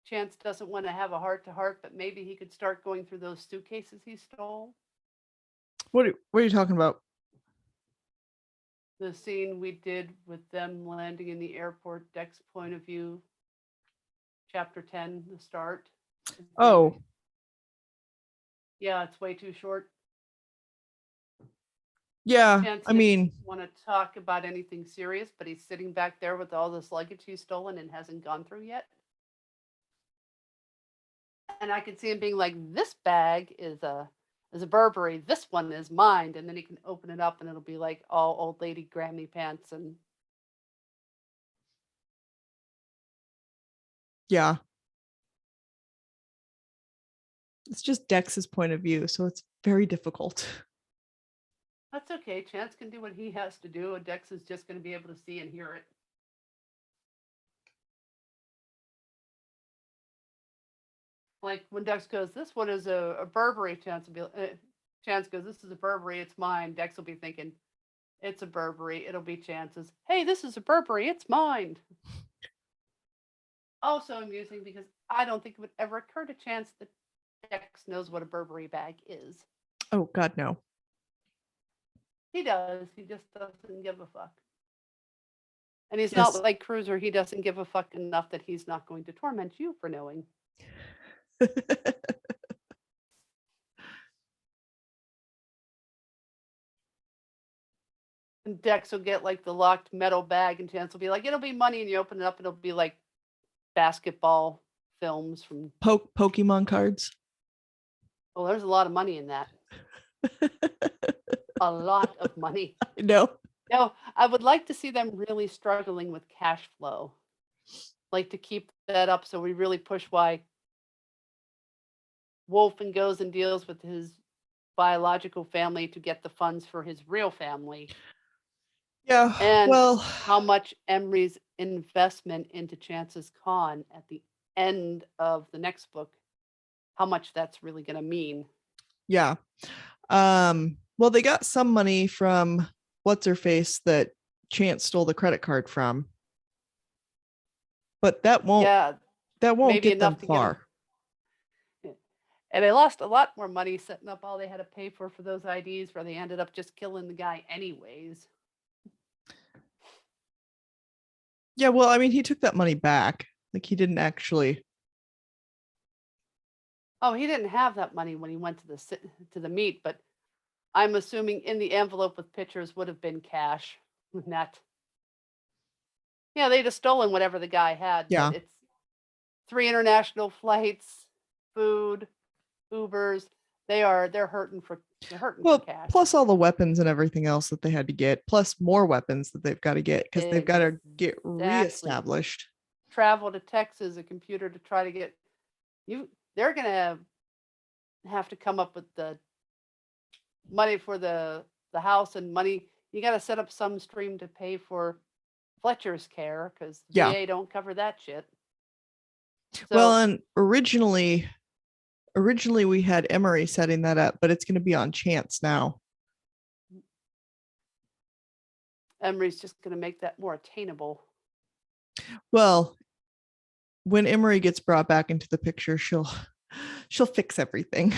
Chance doesn't want to have a heart-to-heart, but maybe he could start going through those suitcases he stole. What are you talking about? The scene we did with them landing in the airport, Deck's point of view. chapter 10, the start. Oh, Yeah, it's way too short. yeah. Chance I didn't mean, want to talk about anything serious, but he's sitting back there with all this luggage he's stolen and hasn't gone through yet. And I could see him being like, this bag is a Burberry, this one is mine. And then he can open it up and it'll be like all old lady Grammy pants. And yeah. It's just Dex's point of view, so it's very difficult. that's okay. Chance can do what he has to do. And Dex is just going to be able to see and hear it. Like when Dex goes, this one is a Burberry. Chance goes, this is a Burberry, it's mine. Dex will be thinking, it's a Burberry. It'll be Chance's, hey, this is a Burberry, it's mine. Also amusing because I don't think it would ever occur to Chance that Dex knows what a Burberry bag is. Oh, God, no. He does. He just doesn't give a fuck. And he's Yes. not like Cruiser. He doesn't give a fuck enough that he's not going to torment you for knowing. And Dex will get like the locked metal bag, and Chance will be like, it'll be money. And you open it up, it'll be like basketball films from Pokemon cards. Well, there's a lot of money in that. A lot of money. No. No, I would like to see them really struggling with cash flow. Like to keep that up so we really push why Wolfen goes and deals with his biological family to get the funds for his real family. Yeah. And well, how much Emery's investment into Chance's Con at the end of the next book, how much that's really going to mean. yeah. Well, they got some money from what's her face that Chance stole the credit card from. But that won't maybe get them enough to far. And they lost a lot more money setting up all they had to pay for those IDs, where they ended up just killing the guy anyways. Yeah, well, I mean, he took that money back. Like he didn't actually. Oh, he didn't have that money when he went to the meet, but I'm assuming in the envelope with pictures would have been cash. Net. Yeah, they'd have stolen whatever the guy had. Yeah. But it's 3 international flights, food, Ubers. They're hurting for cash. Plus all the weapons and everything else that they had to get, plus more weapons that they've got to get because they've got to get reestablished. Travel to Texas, a computer to try to get you. They're gonna have to come up with the money for the house and money. You got to set up some stream to pay for Fletcher's care because VA don't cover that shit. So, well, and originally we had Emery setting that up, but it's going to be on Chance now. Emery's just going to make that more attainable. Well, when Emery gets brought back into the picture, she'll fix everything.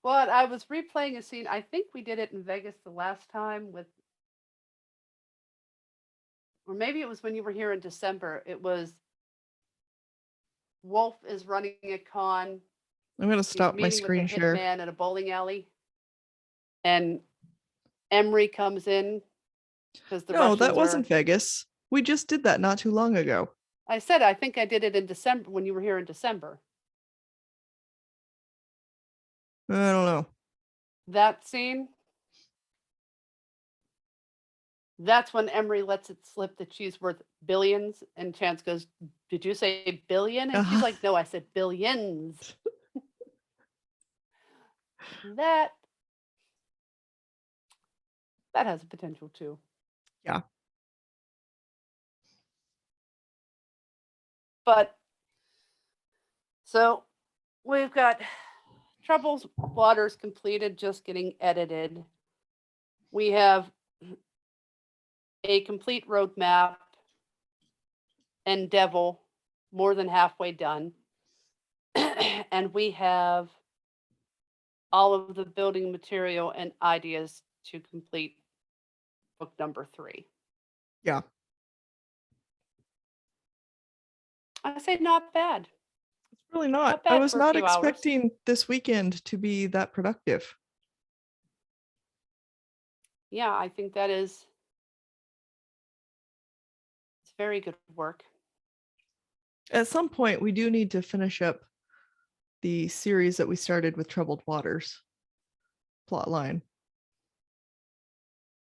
Well, I was replaying a scene. I think we did it in Vegas the last time or maybe it was when you were here in December. It was Wolf is running a con. I'm going to stop my screen share. Man at a bowling alley, and Emery comes in because the Russians that wasn't Vegas. We just did that not too long ago. I think I did it in December when you were here in December. I don't know. That scene. That's when Emery lets it slip that she's worth billions, and Chance goes, "Did you say billion?" And she's like, "No, I said billions." That has a potential too. Yeah. But so we've got Troubled Waters completed, just getting edited. We have a complete roadmap and Devil more than halfway done. And we have all of the building material and ideas to complete book number 3. Yeah. I say not bad. It's really not. Not I bad was for a not few hours. expecting this weekend to be that productive. Yeah, I think that is, it's very good work. At some point, we do need to finish up the series that we started with Troubled Waters plot line.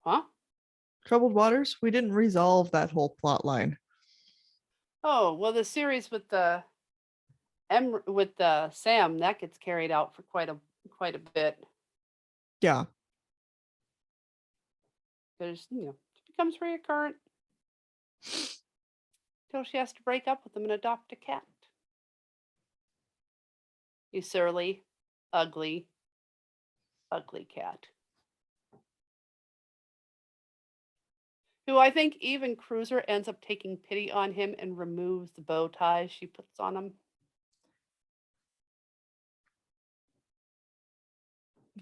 Huh? Troubled Waters, we didn't resolve that whole plot line. Oh, well, the series with the Sam, that gets carried out for quite a bit. Yeah. There's, it becomes reoccurrent till she has to break up with him and adopt a cat. You surly, ugly, ugly cat. Who I think even Cruiser ends up taking pity on him and removes the bow ties she puts on him.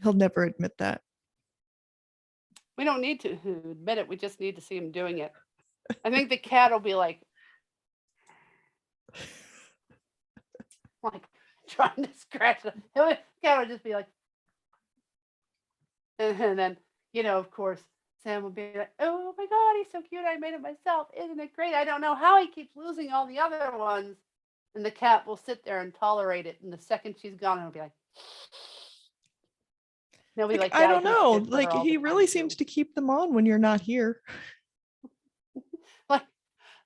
He'll never admit that. We don't need to admit it. We just need to see him doing it. I think the cat will be like trying to scratch it. The cat will just be like, and then, of course, Sam will be like, oh my God, he's so cute. I made it myself. Isn't it great? I don't know how he keeps losing all the other ones. And the cat will sit there and tolerate it. And the second she's gone, he'll be like, he'll be like, I yeah, don't he's know. good for her Like, all he the really time, seems too. to keep them on when you're not here.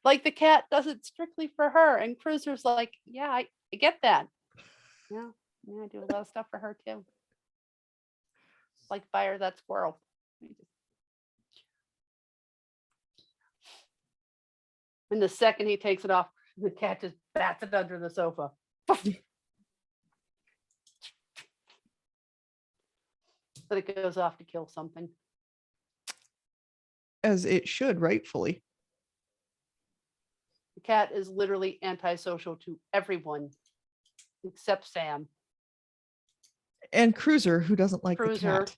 Like the cat does it strictly for her. And Cruiser's like, yeah, I get that. Yeah, I do a lot of stuff for her too. Like fire that squirrel. And the second he takes it off, the cat just bats it under the sofa. But it goes off to kill something. As it should, rightfully. The cat is literally antisocial to everyone except Sam. And Cruiser, who doesn't like Cruiser the cat.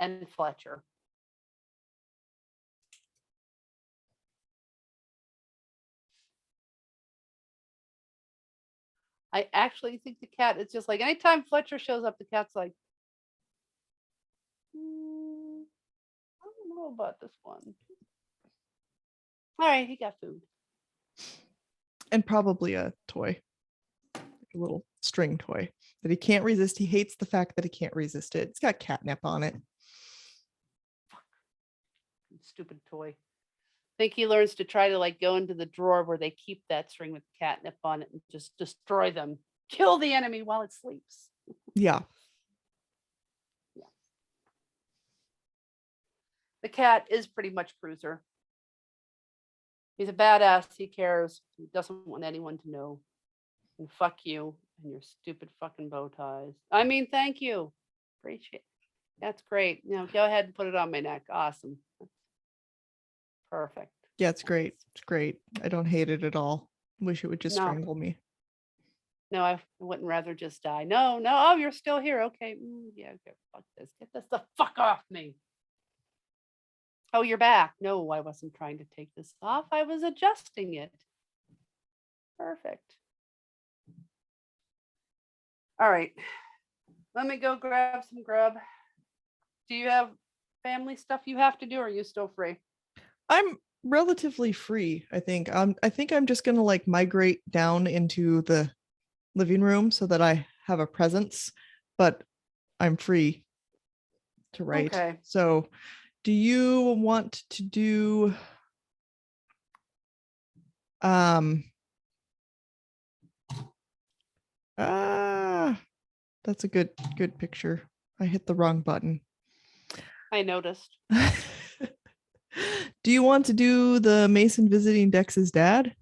and Fletcher. I actually think the cat is just like, anytime Fletcher shows up, the cat's like, I don't know about this one. All right, he got food. And probably a toy. Like a little string toy that he can't resist. He hates the fact that he can't resist it. It's got catnip on it. Stupid toy. I think he learns to try to go into the drawer where they keep that string with catnip on it and just destroy them. Kill the enemy while it sleeps. Yeah. The cat is pretty much Cruiser. He's a badass. He cares. He doesn't want anyone to know. And fuck you and your stupid fucking bow ties. I mean, thank you. Appreciate it. That's great. Go ahead and put it on my neck. Awesome. Perfect. Yeah, it's great. It's great. I don't hate it at all. Wish it would just strangle me. No, I wouldn't rather just die. No. Oh, you're still here. Okay. Yeah, okay. Fuck this. Get this the fuck off me. Oh, you're back. No, I wasn't trying to take this off. I was adjusting it. Perfect. All right. Let me go grab some grub. Do you have family stuff you have to do, or are you still free? I'm relatively free, I think. I think I'm just gonna migrate down into the living room so that I have a presence, but I'm free to write. Okay. So do you want to do that's a good picture. I hit the wrong button. I noticed. Do you want to do the Mason visiting Dex's dad?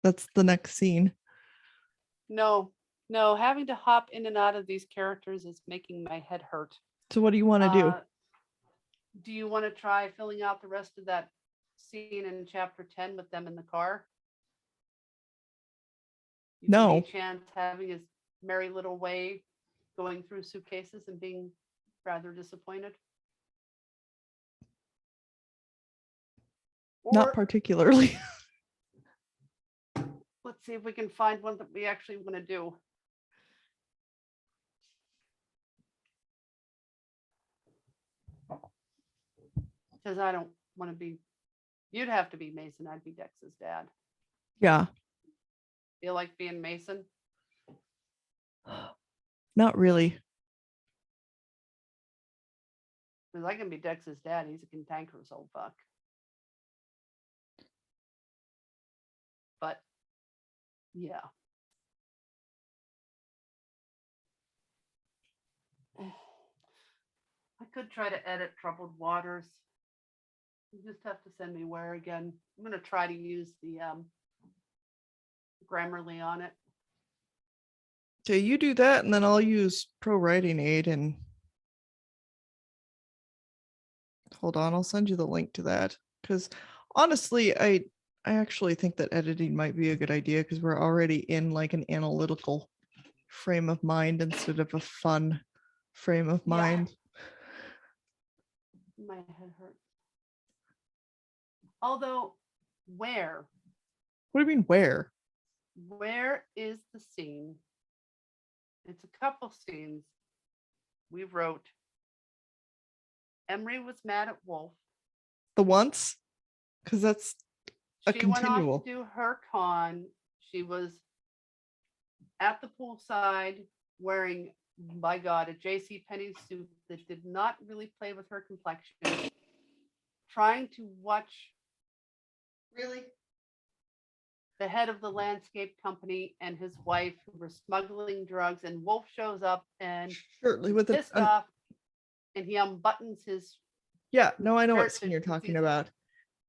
That's the next scene. No, having to hop in and out of these characters is making my head hurt. So what do you want to do? Do you want to try filling out the rest of that scene in chapter 10 with them in the car? No. Chance having his merry little way going through suitcases and being rather disappointed? Not particularly. Let's Let's see if we can find one that we actually want to do. Because I don't want to be, you'd have to be Mason. I'd be Dex's dad. Yeah. Feel like being Mason? Not really. Because I can be Dex's dad. He's a cantankerous old fuck. But yeah. I could try to edit Troubled Waters. You just have to send me where again. I'm going to try to use the Grammarly on it. Okay, you do that, and then I'll use Pro Writing Aid. And hold on, I'll send you the link to that. Because honestly, I actually think that editing might be a good idea because we're already in like an analytical frame of mind instead of a fun frame of mind. My head hurts. Although, where? What do you mean, where? Where is the scene? It's a couple scenes. We wrote. Emery was mad at Wolf. The once? Because that's a She went continual. off to do her con. She was at the poolside wearing, by God, a J.C. Penney suit that did not really play with her complexion. Trying to watch Really? the head of the landscape company and his wife who were smuggling drugs, and Wolf shows up and Shirtly with pissed off, and he unbuttons his. Yeah, no, I know what shirt scene you're to talking see- about.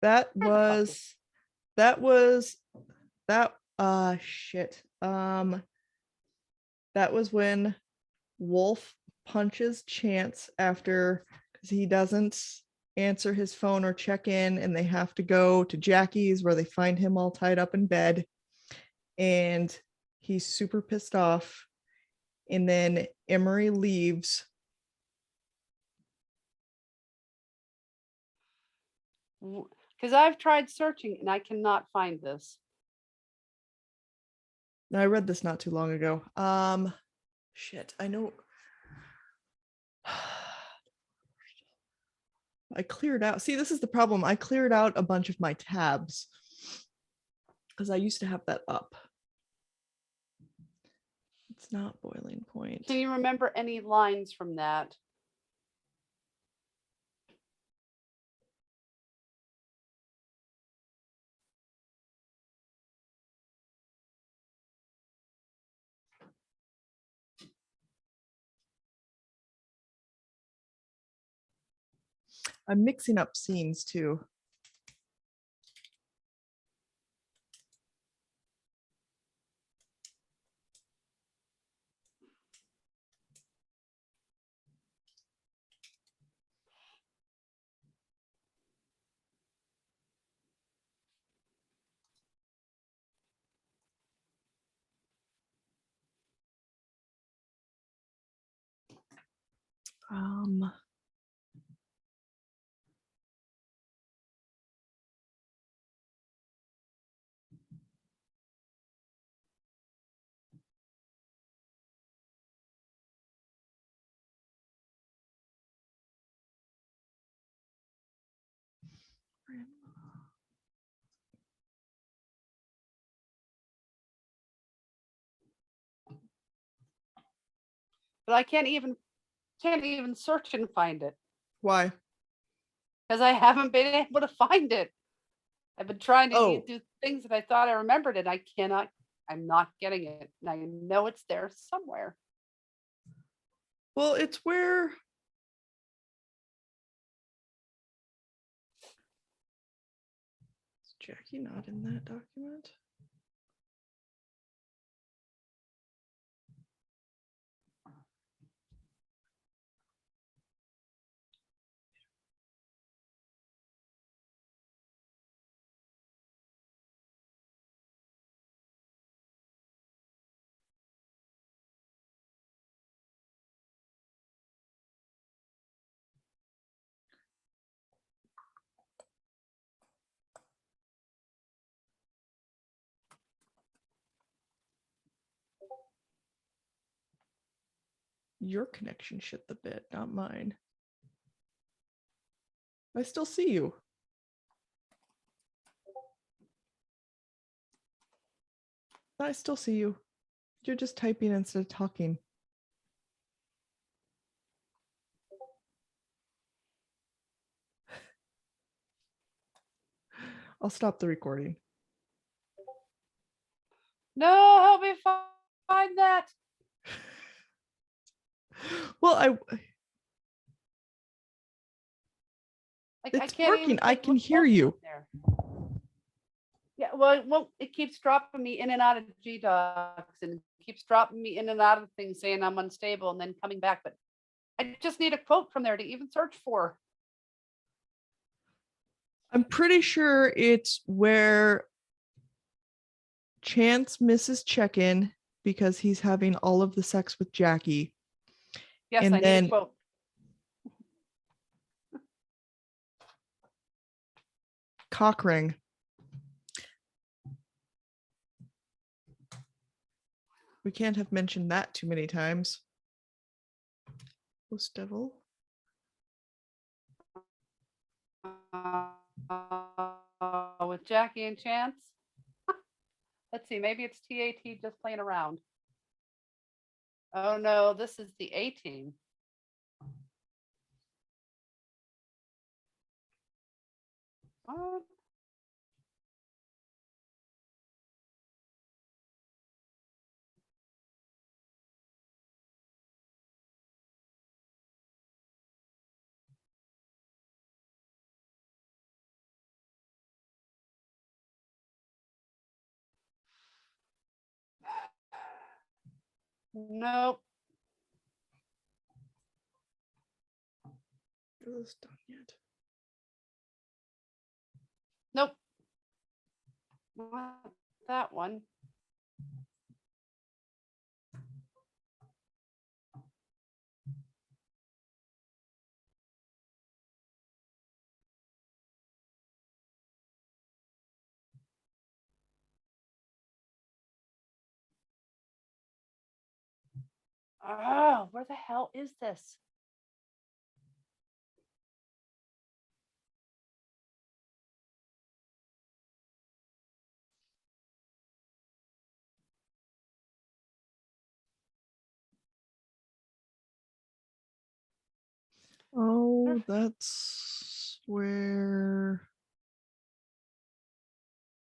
That Where the fuck is- shit. That was when Wolf punches Chance after because he doesn't answer his phone or check in, and they have to go to Jackie's where they find him all tied up in bed, and he's super pissed off. And then Emery leaves. Because I've tried searching and I cannot find this. Now, I read this not too long ago. Shit, I know. I cleared out. See, this is the problem. I cleared out a bunch of my tabs because I used to have that up. It's not Boiling Point. Can you remember any lines from that? I'm mixing up scenes too. Um, But I can't even search and find it why? because I haven't been able to find it. I've been trying to Oh. do things that I thought I remembered, and I cannot. I'm not getting it. And I know it's there somewhere. Well, it's where. Is Jackie not in that document? Your connection shit the bed, not mine. I still see you. I still see you. You're just typing instead of talking. I'll stop the recording. No, help me find that. Well, Like, it's can't working. even, I like, can look hear up you. there. Yeah, well, it keeps dropping me in and out of G-Docs and keeps dropping me in and out of things saying I'm unstable and then coming back. But I just need a quote from there to even search for. I'm pretty sure it's where Chance misses check-in because he's having all of the sex with Jackie. Yes, And I need then a quote. cock ring. We can't have mentioned that too many times. Ghost devil. With Jackie and Chance. Let's see, maybe it's TAT just playing around. Oh no, this is the A team. What? Nope. Is this done yet? Nope. Not that one. Oh, where the hell is this? Oh, that's where.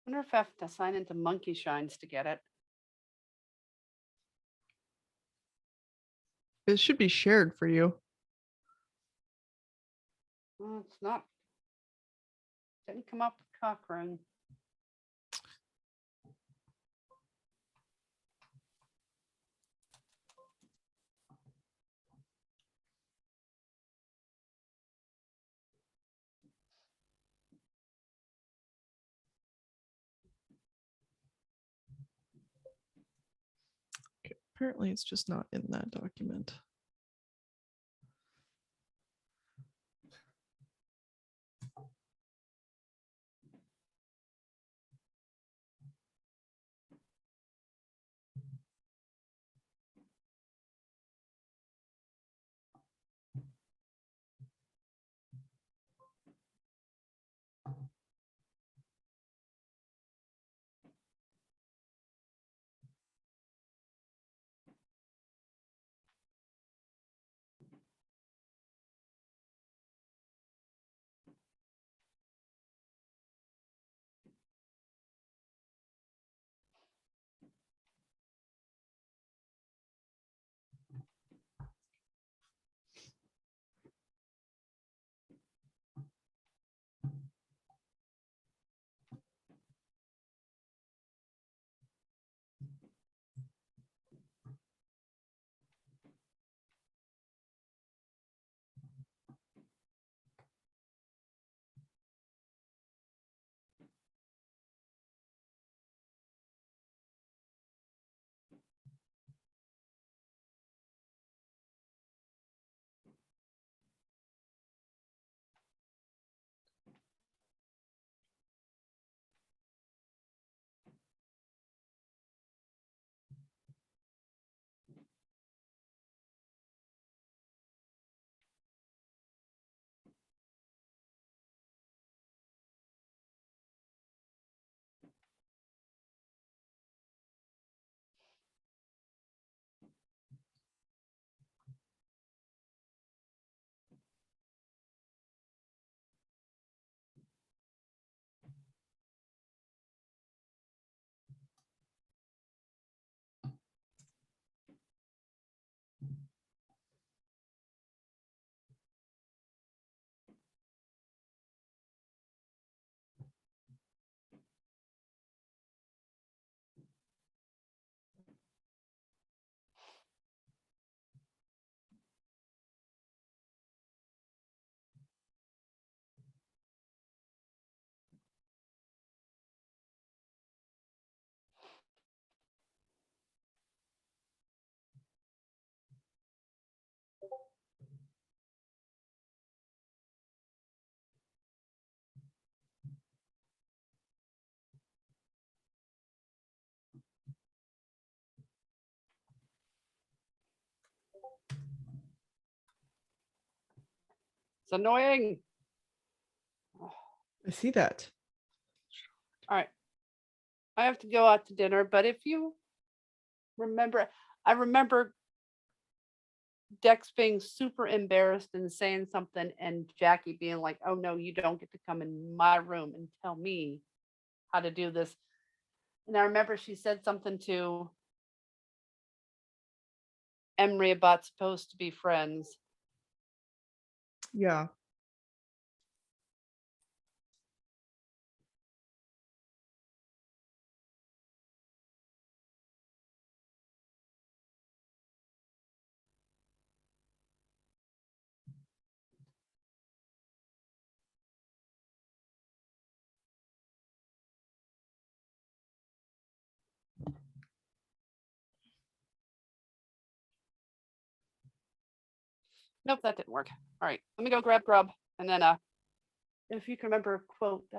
I wonder if I have to sign into Monkey Shines to get it. It should be shared for you. Well, it's not. Didn't come up with Cochrane. Okay, apparently it's just not in that document. annoying. I see that. All right. I have to go out to dinner, but if you remember, I remember Dex being super embarrassed and saying something, and Jackie being like, "Oh no, you don't get to come in my room and tell me how to do this." And I remember she said something to Emery about supposed to be friends. Yeah. Nope, that didn't work. All right, let me go grab grub, and then if you can remember a quote that